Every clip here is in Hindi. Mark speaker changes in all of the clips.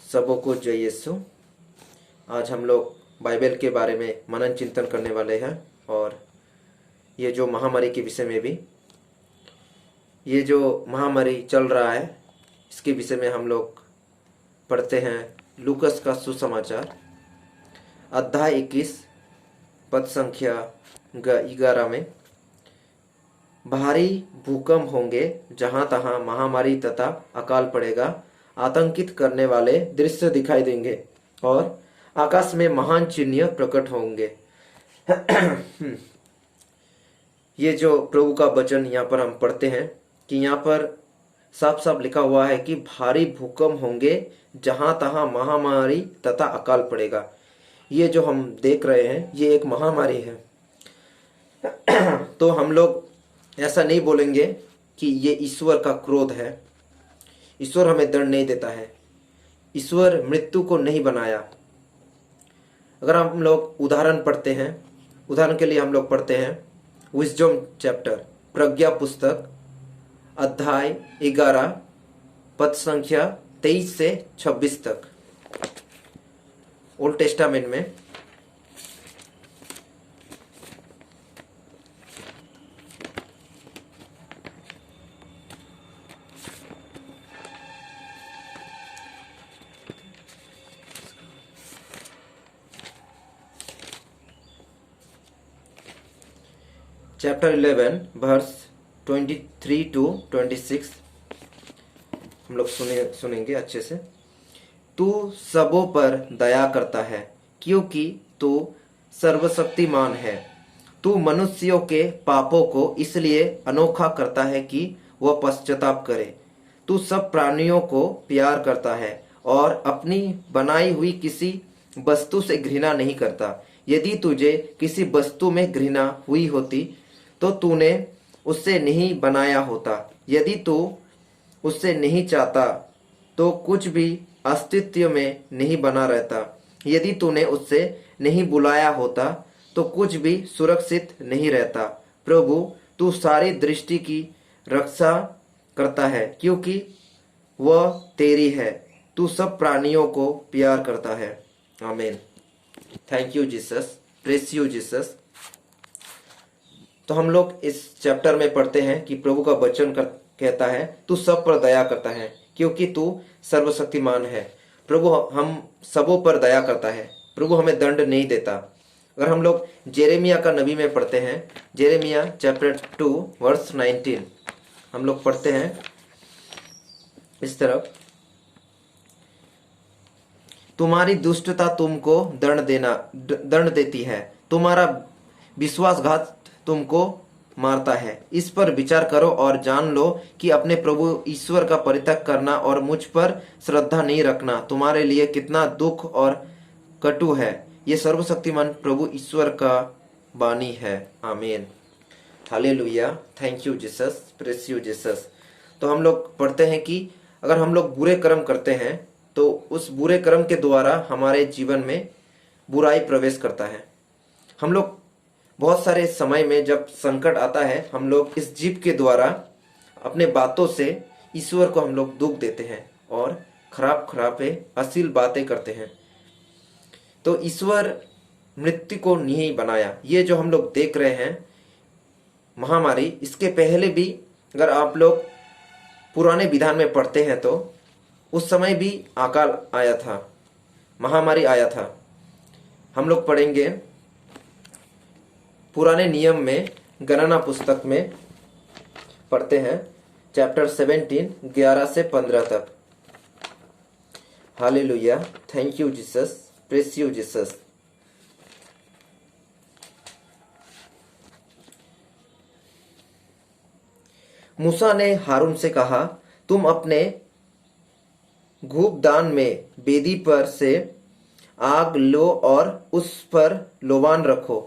Speaker 1: सबों को जय यीशु। आज हम लोग बाइबल के बारे में मनन चिंतन करने वाले हैं और ये जो महामारी के विषय में भी, ये जो महामारी चल रहा है इसके विषय में हम लोग पढ़ते हैं लूकस का सुसमाचार अध्याय 21 पद संख्या 11 में। भारी भूकंप होंगे, जहां तहां महामारी तथा अकाल पड़ेगा, आतंकित करने वाले दृश्य दिखाई देंगे और आकाश में महान चिन्ह प्रकट होंगे। ये जो प्रभु का वचन यहाँ पर हम पढ़ते हैं कि यहाँ पर साफ साफ लिखा हुआ है कि भारी भूकंप होंगे, जहां तहां महामारी तथा अकाल पड़ेगा। ये जो हम देख रहे हैं ये एक महामारी है। तो हम लोग ऐसा नहीं बोलेंगे कि ये ईश्वर का क्रोध है। ईश्वर हमें दंड नहीं देता है, ईश्वर मृत्यु को नहीं बनाया। अगर हम लोग उदाहरण पढ़ते हैं, उदाहरण के लिए हम लोग पढ़ते हैं विजडम चैप्टर, प्रज्ञा पुस्तक अध्याय 11 पद संख्या 23 से 26 तक, ओल्ड टेस्टामेंट में। चैप्टर 11 वर्स 23 to 26 हम लोग सुनेंगे अच्छे से। तू सबों पर दया करता है क्योंकि तू सर्वशक्तिमान है। तू मनुष्यों के पापों को इसलिए अनोखा करता है कि वह पश्चाताप करे। तू सब प्राणियों को प्यार करता है और अपनी बनाई हुई किसी वस्तु से घृणा नहीं करता। यदि तुझे किसी वस्तु में घृणा हुई होती तो तूने उससे नहीं बनाया होता। यदि तू उससे नहीं चाहता तो कुछ भी अस्तित्व में नहीं बना रहता। यदि तूने उससे नहीं बुलाया होता तो कुछ भी सुरक्षित नहीं रहता। प्रभु, तू सारी दृष्टि की रक्षा करता है क्योंकि वह तेरी है। तू सब प्राणियों को प्यार करता है। आमीन। Thank you Jesus, praise you Jesus. तो हम लोग इस चैप्टर में पढ़ते हैं कि प्रभु का वचन कहता है तू सब पर दया करता है क्योंकि तू सर्वशक्तिमान है। प्रभु हम सबों पर दया करता है, प्रभु हमें दंड नहीं देता। अगर हम लोग जेरेमिया का नबी में पढ़ते हैं, जेरेमिया चैप्टर 2 वर्स 19 हम लोग पढ़ते हैं इस तरफ। तुम्हारी दुष्टता तुमको दंड देती है, तुम्हारा विश्वासघात तुमको मारता है। इस पर विचार करो और जान लो कि अपने प्रभु ईश्वर का परित्याग करना और मुझ पर श्रद्धा नहीं रखना तुम्हारे लिए कितना दुख और कटु है। ये सर्वशक्तिमान प्रभु ईश्वर का वाणी है। आमीन। Hallelujah. Thank you Jesus, praise you Jesus. तो हम लोग पढ़ते हैं कि अगर हम लोग बुरे कर्म करते हैं तो उस बुरे कर्म के द्वारा हमारे जीवन में बुराई प्रवेश करता है। हम लोग बहुत सारे समय में जब संकट आता है, हम लोग इस जीव के द्वारा अपने बातों से ईश्वर को हम लोग दुख देते हैं और खराब अश्लील बातें करते हैं। तो ईश्वर मृत्यु को नहीं बनाया। ये जो हम लोग देख रहे हैं महामारी, इसके पहले भी अगर आप लोग पुराने विधान में पढ़ते हैं तो उस समय भी अकाल आया था, महामारी आया था। हम लोग पढ़ेंगे पुराने नियम में, गणना पुस्तक में पढ़ते हैं चैप्टर 17 11 से 15 तक। Hallelujah. Thank you Jesus, praise you Jesus. Musa ने हारून से कहा, तुम अपने धूपदान में वेदी पर से आग लो और उस पर लोबान रखो।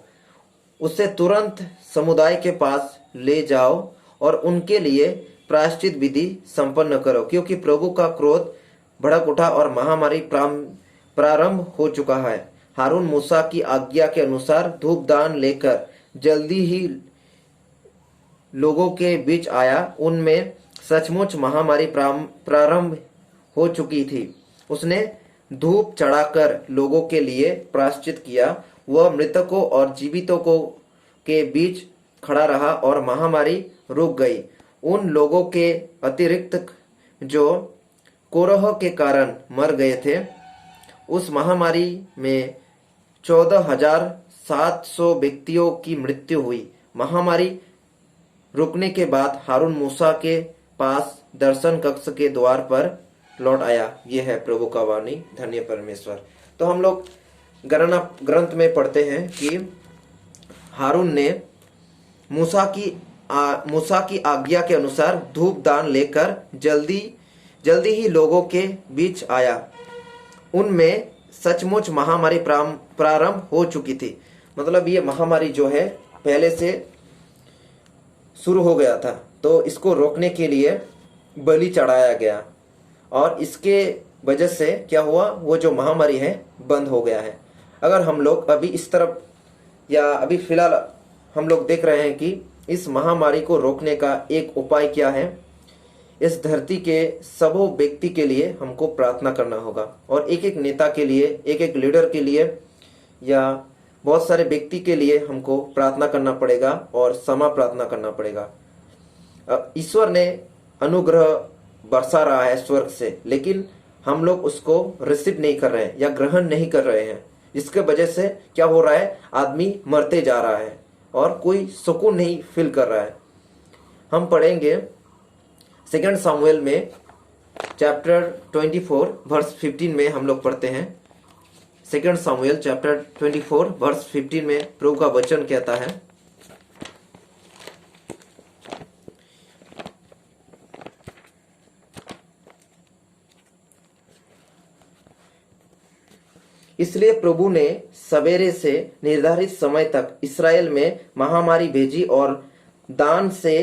Speaker 1: उसे तुरंत समुदाय के पास ले जाओ और उनके लिए प्रायश्चित विधि संपन्न करो, क्योंकि प्रभु का क्रोध भड़क उठा और महामारी प्रारंभ हो चुका है। हारून मूसा की आज्ञा के अनुसार धूपदान लेकर जल्दी ही लोगों के बीच आया। उनमें सचमुच महामारी प्रारंभ हो चुकी थी। उसने धूप चढ़ाकर लोगों के लिए प्रायश्चित किया। वह मृतकों और जीवितों को के बीच खड़ा रहा और महामारी रुक गई। उन लोगों के अतिरिक्त जो कोरह के कारण मर गए थे, उस महामारी में 14,700 व्यक्तियों की मृत्यु हुई। महामारी रुकने के बाद हारून मूसा के पास दर्शन कक्ष के द्वार पर लौट आया। यह है प्रभु का वाणी। धन्य परमेश्वर। तो हम लोग ग्रंथ में पढ़ते हैं कि हारून ने मूसा की आज्ञा के अनुसार धूप दान लेकर जल्दी ही लोगों के बीच आया। उनमें सचमुच महामारी प्रारंभ हो चुकी थी। मतलब ये महामारी जो है पहले से शुरू हो गया था, तो इसको रोकने के लिए बलि चढ़ाया गया और इसके वजह से क्या हुआ, वो जो महामारी है बंद हो गया है। अगर हम लोग अभी इस तरफ या अभी फिलहाल हम लोग देख रहे हैं कि इस महामारी को रोकने का एक उपाय क्या है। इस धरती के सबों व्यक्ति के लिए हमको प्रार्थना करना होगा और एक एक नेता के लिए, एक एक लीडर के लिए या बहुत सारे व्यक्ति के लिए हमको प्रार्थना करना पड़ेगा और क्षमा प्रार्थना करना पड़ेगा। ईश्वर ने अनुग्रह बरसा रहा है स्वर्ग से, लेकिन हम लोग उसको रिसीव नहीं कर रहे हैं या ग्रहण नहीं कर रहे हैं। इसके वजह से क्या हो रहा है, आदमी मरते जा रहा है और कोई सुकून नहीं फील कर रहा है। हम पढ़ेंगे 2 सामुएल में चैप्टर 24 वर्स 15 में हम लोग पढ़ते हैं। 2 सामुएल चैप्टर 24 वर्स 15 में प्रभु का वचन कहता है, इसलिए प्रभु ने सवेरे से निर्धारित समय तक इस्राएल में महामारी भेजी और दान से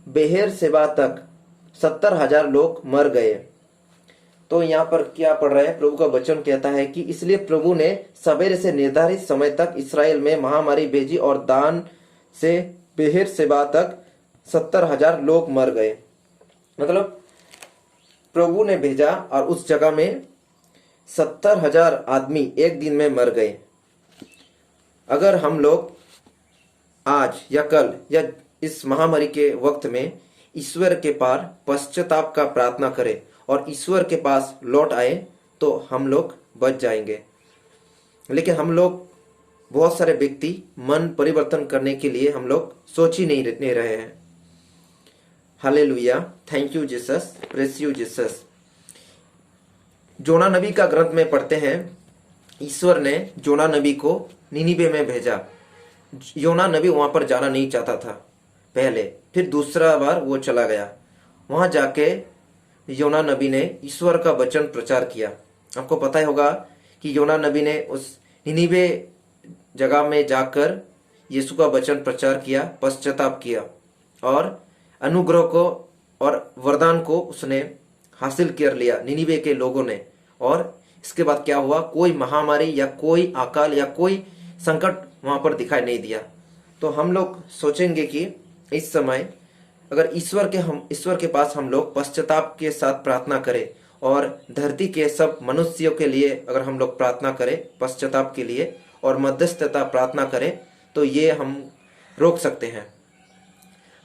Speaker 1: बेहेर सेबा तक 70,000 लोग मर गए। तो यहाँ पर क्या पढ़ रहे हैं, प्रभु का वचन कहता है कि इसलिए प्रभु ने सवेरे से निर्धारित समय तक इस्राएल में महामारी भेजी और दान से बेहेर सेबा तक 70,000 लोग मर गए। मतलब प्रभु ने भेजा और उस जगह में 70,000 आदमी एक दिन में मर गए। अगर हम लोग आज या कल या इस महामारी के वक्त में ईश्वर के पास पश्चाताप का प्रार्थना करें और ईश्वर के पास लौट आए तो हम लोग बच जाएंगे। लेकिन हम लोग बहुत सारे व्यक्ति मन परिवर्तन करने के लिए हम लोग सोच ही नहीं रहे हैं। Hallelujah, thank you Jesus, praise you Jesus. Jonah नबी का ग्रंथ में पढ़ते हैं, ईश्वर ने जोना नबी को निनिवे में भेजा। योना नबी वहां पर जाना नहीं चाहता था पहले, फिर दूसरा बार वो चला गया। वहां जाके योना नबी ने ईश्वर का वचन प्रचार किया। आपको पता ही होगा कि योना नबी ने उस निनिवे जगह में जाकर यीशु का वचन प्रचार किया, पश्चाताप किया और अनुग्रह को और वरदान को उसने हासिल कर लिया निनिवे के लोगों ने। और इसके बाद क्या हुआ, कोई महामारी या कोई अकाल या कोई संकट वहां पर दिखाई नहीं दिया। तो हम लोग सोचेंगे कि इस समय अगर ईश्वर के पास हम लोग पश्चाताप के साथ प्रार्थना करें और धरती के सब मनुष्यों के लिए अगर हम लोग प्रार्थना करें पश्चाताप के लिए और मध्यस्थता प्रार्थना करें तो ये हम रोक सकते हैं।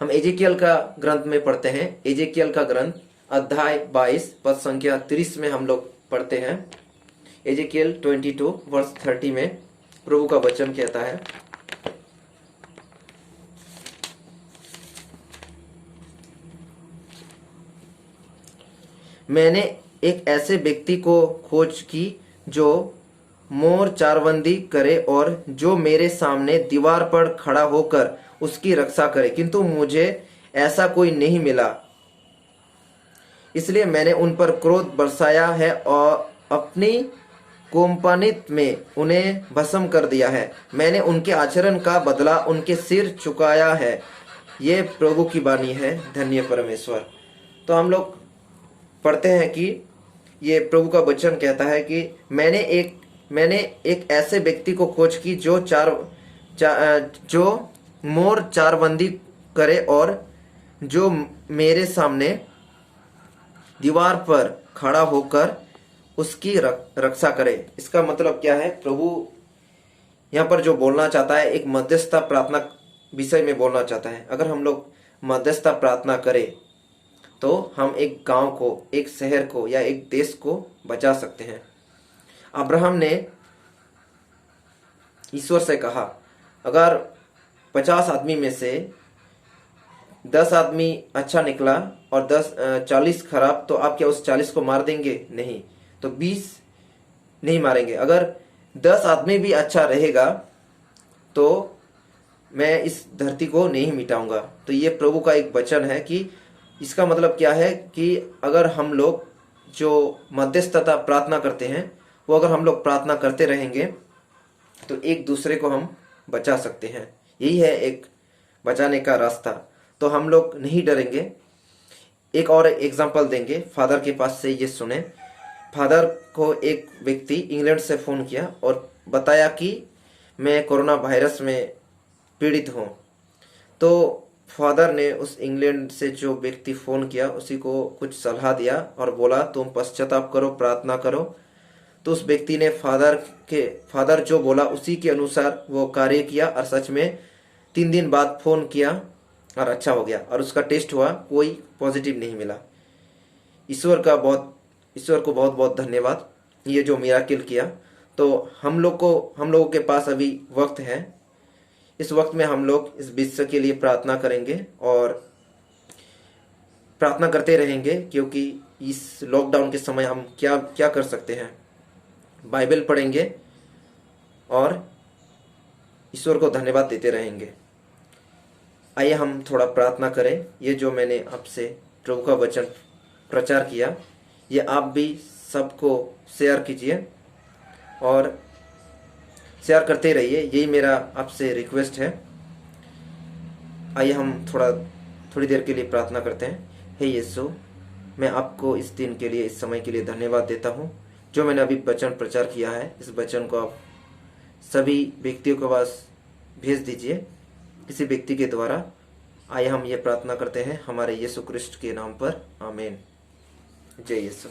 Speaker 1: हम एजेकियल का ग्रंथ में पढ़ते हैं। एजेकियल का ग्रंथ अध्याय 22 पद संख्या 30 में हम लोग पढ़ते हैं। एजेकियल 22 वर्स 30 में प्रभु का वचन कहता है, मैंने एक ऐसे व्यक्ति को खोज की जो मोर चारबंदी करे और जो मेरे सामने दीवार पर खड़ा होकर उसकी रक्षा करे, किंतु मुझे ऐसा कोई नहीं मिला। इसलिए मैंने उन पर क्रोध बरसाया है और अपनी कोम्पानित में उन्हें भस्म कर दिया है। मैंने उनके आचरण का बदला उनके सिर चुकाया है। ये प्रभु की वाणी है। धन्य परमेश्वर। तो हम लोग पढ़ते हैं कि ये प्रभु का वचन कहता है कि मैंने एक ऐसे व्यक्ति को खोज की जो मोर चारबंदी करे और जो मेरे सामने दीवार पर खड़ा होकर उसकी रक्षा करे। इसका मतलब क्या है? प्रभु यहाँ पर जो बोलना चाहता है, एक मध्यस्थता प्रार्थना विषय में बोलना चाहता है। अगर हम लोग मध्यस्थता प्रार्थना करें तो हम एक गांव को, एक शहर को या एक देश को बचा सकते हैं। अब्राहम ने ईश्वर से कहा, अगर 50 आदमी में से 10 आदमी अच्छा निकला और 40 खराब, तो आप क्या उस 40 को मार देंगे? नहीं। तो 20 नहीं मारेंगे। अगर 10 आदमी भी अच्छा रहेगा तो मैं इस धरती को नहीं मिटाऊंगा। तो ये प्रभु का एक वचन है कि इसका मतलब क्या है कि अगर हम लोग जो मध्यस्थता प्रार्थना करते हैं, वो अगर हम लोग प्रार्थना करते रहेंगे तो एक दूसरे को हम बचा सकते हैं। यही है एक बचाने का रास्ता। तो हम लोग नहीं डरेंगे। एक और एग्जांपल देंगे, फादर के पास से ये सुने। फादर को एक व्यक्ति इंग्लैंड से फ़ोन किया और बताया कि मैं कोरोना वायरस में पीड़ित हूँ। तो फादर ने उस इंग्लैंड से जो व्यक्ति फ़ोन किया उसी को कुछ सलाह दिया और बोला, तुम पश्चाताप करो, प्रार्थना करो। तो उस व्यक्ति ने फादर जो बोला उसी के अनुसार वो कार्य किया और सच में 3 दिन बाद फ़ोन किया और अच्छा हो गया और उसका टेस्ट हुआ, कोई पॉजिटिव नहीं मिला। ईश्वर को बहुत बहुत धन्यवाद, ये जो मिराकिल किया। तो हम लोगों के पास अभी वक्त है। इस वक्त में हम लोग इस विश्व के लिए प्रार्थना करेंगे और प्रार्थना करते रहेंगे, क्योंकि इस लॉकडाउन के समय हम क्या क्या कर सकते हैं? बाइबल पढ़ेंगे और ईश्वर को धन्यवाद देते रहेंगे। आइए हम थोड़ा प्रार्थना करें। ये जो मैंने आपसे प्रभु का वचन प्रचार किया, ये आप भी सबको शेयर कीजिए और शेयर करते रहिए, यही मेरा आपसे रिक्वेस्ट है। आइए हम थोड़ी देर के लिए प्रार्थना करते हैं। हे यीशु, मैं आपको इस दिन के लिए, इस समय के लिए धन्यवाद देता हूँ। जो मैंने अभी वचन प्रचार किया है, इस वचन को आप सभी व्यक्तियों के पास भेज दीजिए, किसी व्यक्ति के द्वारा। आइए हम ये प्रार्थना करते हैं हमारे यीशु क्रिस्ट के नाम पर। आमीन। जय यीशु।